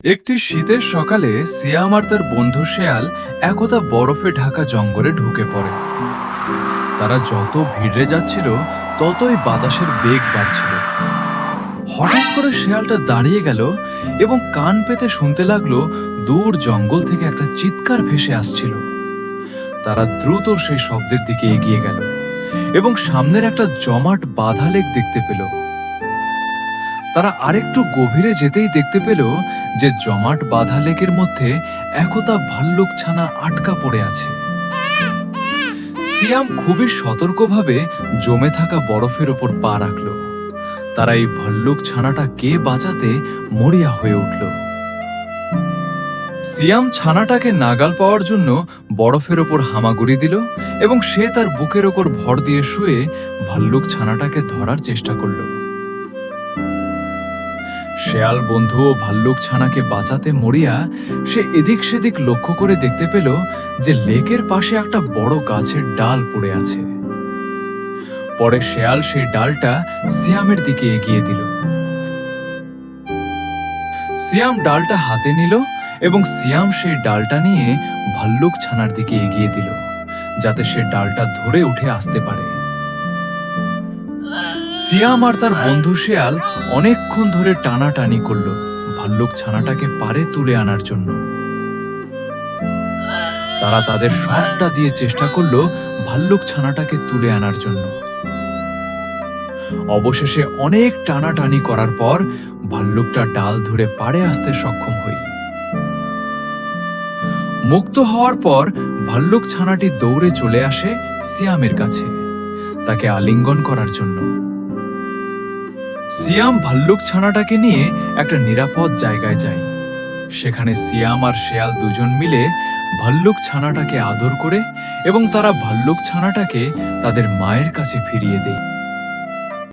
একটি শীতের সকালে সিয়াম আর তার বন্ধু শেয়াল একদা বরফে ঢাকা জঙ্গলে ঢুকে পড়ে। তারা যত ভিড়ে যাচ্ছিল ততই বাতাসের বেগ বাড়ছিল। হঠাৎ করে শেয়ালটা দাঁড়িয়ে গেল এবং কান পেতে শুনতে লাগলো দূর জঙ্গল থেকে একটা চিৎকার ভেসে আসছিল। তারা দ্রুত সেই শব্দের দিকে এগিয়ে গেল এবং সামনের একটা জমাট বাঁধা লেক দেখতে পেল। তারা আরেকটু গভীরে যেতেই দেখতে পেল যে জমাট বাঁধা লেকের মধ্যে একতা ভাল্লুক ছানা আটকা পড়ে আছে। সিয়াম খুবই সতর্কভাবে জমে থাকা বরফের ওপর পা রাখল। তারা এই ভাল্লুক ছানাটাকে বাঁচাতে মরিয়া হয়ে উঠল। সিয়াম ছানাটাকে নাগাল পাওয়ার জন্য বরফের ওপর হামাগুড়ি দিল এবং সে তার বুকের ওপর ভর দিয়ে শুয়ে ভাল্লুক ছানাটাকে ধরার চেষ্টা করল। শেয়াল বন্ধু ও ভাল্লুক ছানাকে বাঁচাতে মরিয়া সে এদিক সেদিক লক্ষ্য করে দেখতে পেল যে লেকের পাশে একটা বড় গাছের ডাল পড়ে আছে। পরে শেয়াল সেই ডালটা সিয়ামের দিকে এগিয়ে দিল। সিয়াম ডালটা হাতে নিল এবং সিয়াম সেই ডালটা নিয়ে ভাল্লুক ছানার দিকে এগিয়ে দিল যাতে সে ডালটা ধরে উঠে আসতে পারে। সিয়াম আর তার বন্ধু শেয়াল অনেকক্ষণ ধরে টানাটানি করল ভাল্লুক ছানাটাকে পারে তুলে আনার জন্য। তারা তাদের সবটা দিয়ে চেষ্টা করল ভাল্লুক ছানাটাকে তুলে আনার জন্য। অবশেষে অনেক টানাটানি করার পর ভাল্লুকটা ডাল ধরে পাড়ে আসতে সক্ষম হই। মুক্ত হওয়ার পর ভাল্লুক ছানাটি দৌড়ে চলে আসে সিয়ামের কাছে তাকে আলিঙ্গন করার জন্য। সিয়াম ভাল্লুক ছানাটাকে নিয়ে একটা নিরাপদ জায়গায় যায়। সেখানে সিয়াম আর শেয়াল দুজন মিলে ভাল্লুক ছানাটাকে আদর করে এবং তারা ভাল্লুক ছানাটাকে তাদের মায়ের কাছে ফিরিয়ে দেয়।